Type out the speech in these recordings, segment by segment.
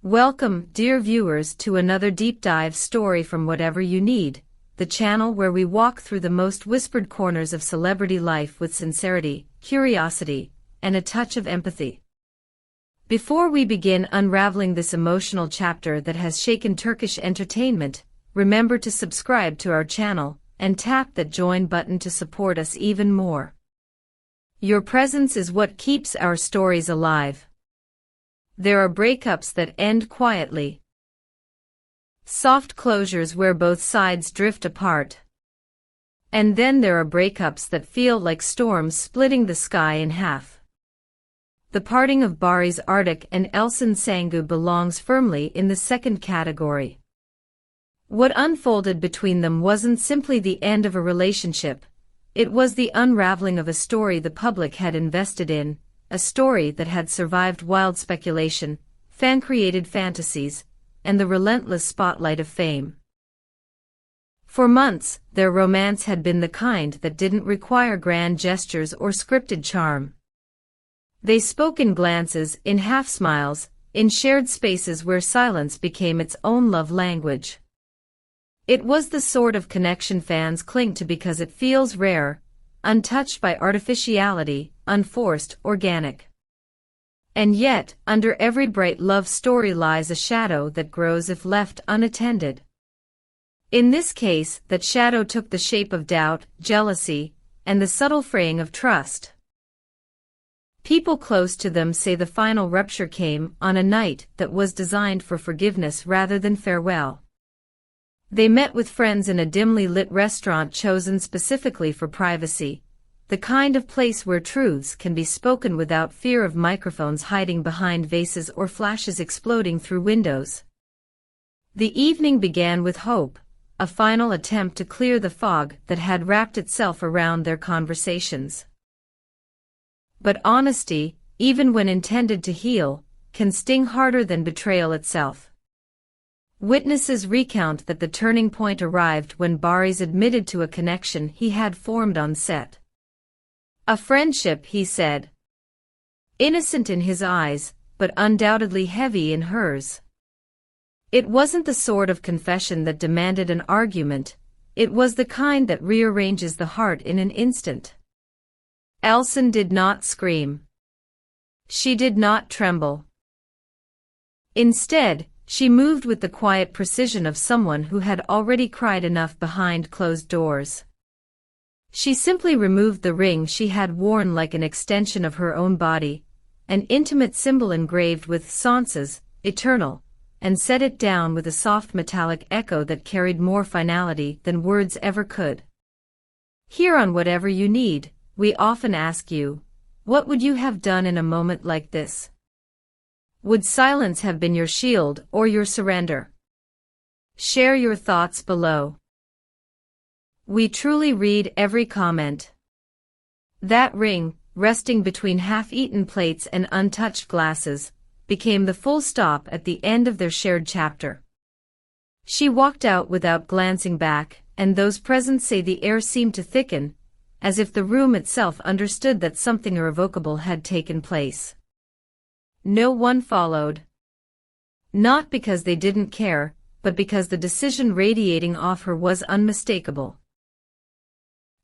Welcome, dear viewers, to another deep dive story from Whatever You Need, the channel where we walk through the most whispered corners of celebrity life with sincerity, curiosity, and a touch of empathy. Before we begin unraveling this emotional chapter that has shaken Turkish entertainment, remember to subscribe to our channel and tap that join button to support us even more. Your presence is what keeps our stories alive. There are breakups that end quietly. Soft closures where both sides drift apart. And then there are breakups that feel like storms splitting the sky in half. The parting of Barış Arduç and Elçin Sangu belongs firmly in the second category. What unfolded between them wasn't simply the end of a relationship, it was the unraveling of a story the public had invested in, a story that had survived wild speculation, fan-created fantasies, and the relentless spotlight of fame. For months, their romance had been the kind that didn't require grand gestures or scripted charm. They spoke in glances, in half-smiles, in shared spaces where silence became its own love language. It was the sort of connection fans cling to because it feels rare, untouched by artificiality, unforced, organic. And yet, under every bright love story lies a shadow that grows if left unattended. In this case, that shadow took the shape of doubt, jealousy, and the subtle fraying of trust. People close to them say the final rupture came on a night that was designed for forgiveness rather than farewell. They met with friends in a dimly lit restaurant chosen specifically for privacy, the kind of place where truths can be spoken without fear of microphones hiding behind vases or flashes exploding through windows. The evening began with hope, a final attempt to clear the fog that had wrapped itself around their conversations. But honesty, even when intended to heal, can sting harder than betrayal itself. Witnesses recount that the turning point arrived when Barış admitted to a connection he had formed on set. A friendship, he said. Innocent in his eyes, but undoubtedly heavy in hers. It wasn't the sort of confession that demanded an argument, it was the kind that rearranges the heart in an instant. Elçin did not scream. She did not tremble. Instead, she moved with the quiet precision of someone who had already cried enough behind closed doors. She simply removed the ring she had worn like an extension of her own body, an intimate symbol engraved with sconces, eternal, and set it down with a soft metallic echo that carried more finality than words ever could. Here on Whatever You Need, we often ask you, what would you have done in a moment like this? Would silence have been your shield or your surrender? Share your thoughts below. We truly read every comment. That ring, resting between half-eaten plates and untouched glasses, became the full stop at the end of their shared chapter. She walked out without glancing back, and those present say the air seemed to thicken, as if the room itself understood that something irrevocable had taken place. No one followed. Not because they didn't care, but because the decision radiating off her was unmistakable.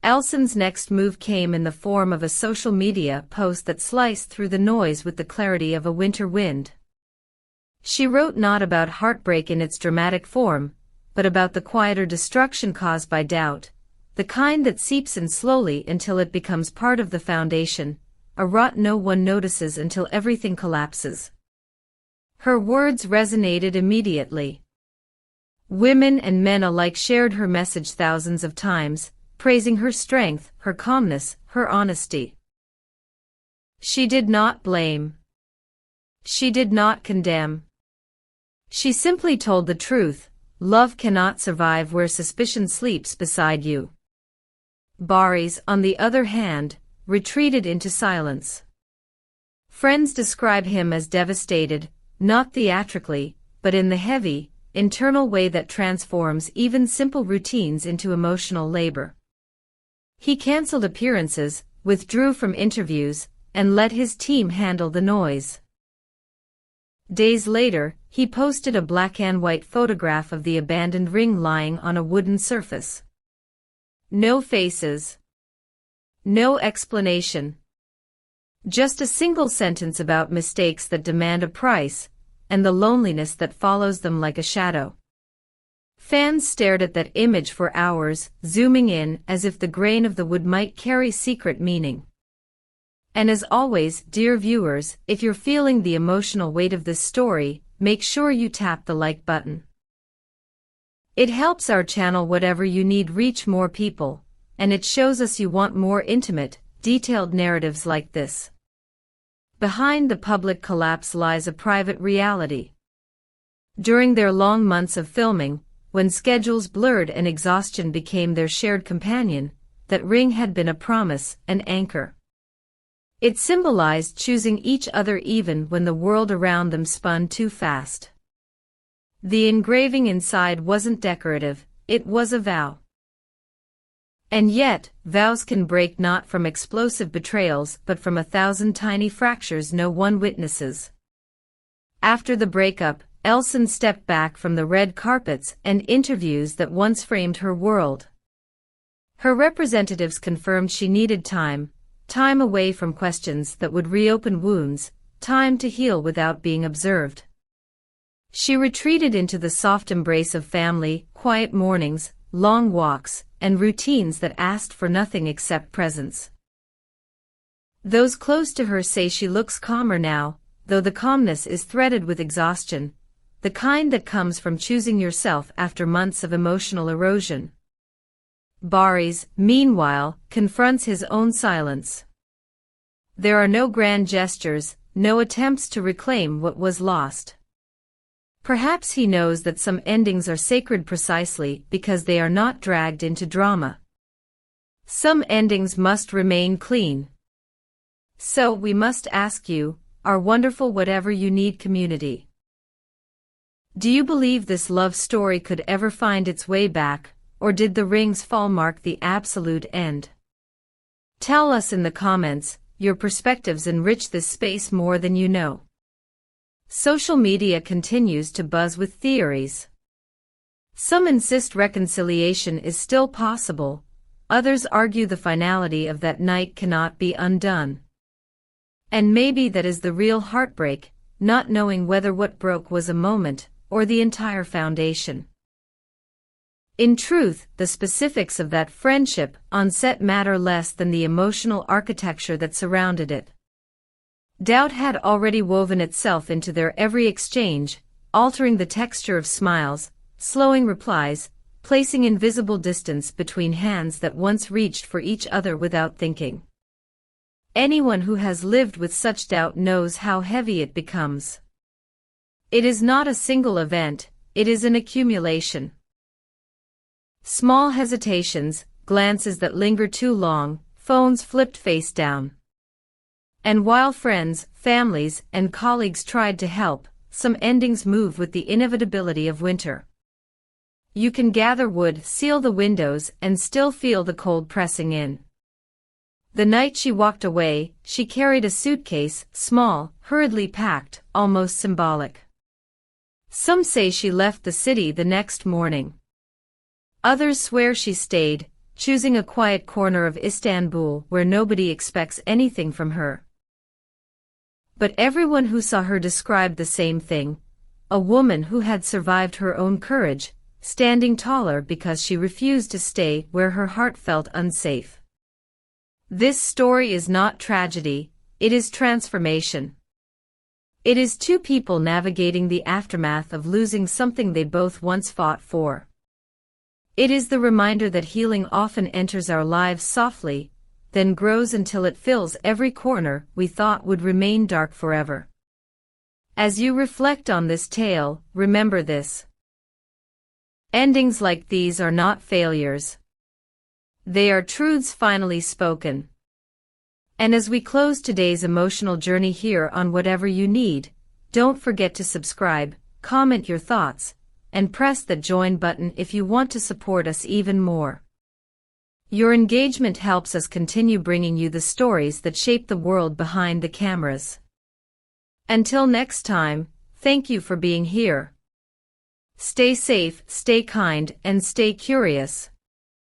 Elçin's next move came in the form of a social media post that sliced through the noise with the clarity of a winter wind. She wrote not about heartbreak in its dramatic form, but about the quieter destruction caused by doubt, the kind that seeps in slowly until it becomes part of the foundation, a rot no one notices until everything collapses. Her words resonated immediately. Women and men alike shared her message thousands of times, praising her strength, her calmness, her honesty. She did not blame. She did not condemn. She simply told the truth: love cannot survive where suspicion sleeps beside you. Barış, on the other hand, retreated into silence. Friends describe him as devastated, not theatrically, but in the heavy, internal way that transforms even simple routines into emotional labor. He cancelled appearances, withdrew from interviews, and let his team handle the noise. Days later, he posted a black and white photograph of the abandoned ring lying on a wooden surface. No faces. No explanation. Just a single sentence about mistakes that demand a price, and the loneliness that follows them like a shadow. Fans stared at that image for hours, zooming in as if the grain of the wood might carry secret meaning. And as always, dear viewers, if you're feeling the emotional weight of this story, make sure you tap the like button. It helps our channel Whatever You Need reach more people, and it shows us you want more intimate, detailed narratives like this. Behind the public collapse lies a private reality. During their long months of filming, when schedules blurred and exhaustion became their shared companion, that ring had been a promise, an anchor. It symbolized choosing each other even when the world around them spun too fast. The engraving inside wasn't decorative, it was a vow. And yet, vows can break not from explosive betrayals but from 1,000 tiny fractures no one witnesses. After the breakup, Elçin stepped back from the red carpets and interviews that once framed her world. Her representatives confirmed she needed time away from questions that would reopen wounds, time to heal without being observed. She retreated into the soft embrace of family, quiet mornings, long walks, and routines that asked for nothing except presence. Those close to her say she looks calmer now, though the calmness is threaded with exhaustion, the kind that comes from choosing yourself after months of emotional erosion. Barış, meanwhile, confronts his own silence. There are no grand gestures, no attempts to reclaim what was lost. Perhaps he knows that some endings are sacred precisely because they are not dragged into drama. Some endings must remain clean. So we must ask you, our wonderful Whatever You Need community. Do you believe this love story could ever find its way back, or did the ring's fall mark the absolute end? Tell us in the comments, your perspectives enrich this space more than you know. Social media continues to buzz with theories. Some insist reconciliation is still possible, others argue the finality of that night cannot be undone. And maybe that is the real heartbreak, not knowing whether what broke was a moment, or the entire foundation. In truth, the specifics of that friendship on set matter less than the emotional architecture that surrounded it. Doubt had already woven itself into their every exchange, altering the texture of smiles, slowing replies, placing invisible distance between hands that once reached for each other without thinking. Anyone who has lived with such doubt knows how heavy it becomes. It is not a single event, it is an accumulation. Small hesitations, glances that linger too long, phones flipped face down. And while friends, families, and colleagues tried to help, some endings move with the inevitability of winter. You can gather wood, seal the windows, and still feel the cold pressing in. The night she walked away, she carried a suitcase, small, hurriedly packed, almost symbolic. Some say she left the city the next morning. Others swear she stayed, choosing a quiet corner of Istanbul where nobody expects anything from her. But everyone who saw her described the same thing, a woman who had survived her own courage, standing taller because she refused to stay where her heart felt unsafe. This story is not tragedy, it is transformation. It is two people navigating the aftermath of losing something they both once fought for. It is the reminder that healing often enters our lives softly, then grows until it fills every corner we thought would remain dark forever. As you reflect on this tale, remember this. Endings like these are not failures. They are truths finally spoken. And as we close today's emotional journey here on Whatever You Need, don't forget to subscribe, comment your thoughts, and press the join button if you want to support us even more. Your engagement helps us continue bringing you the stories that shape the world behind the cameras. Until next time, Thank you for being here. Stay safe, stay kind, and stay curious.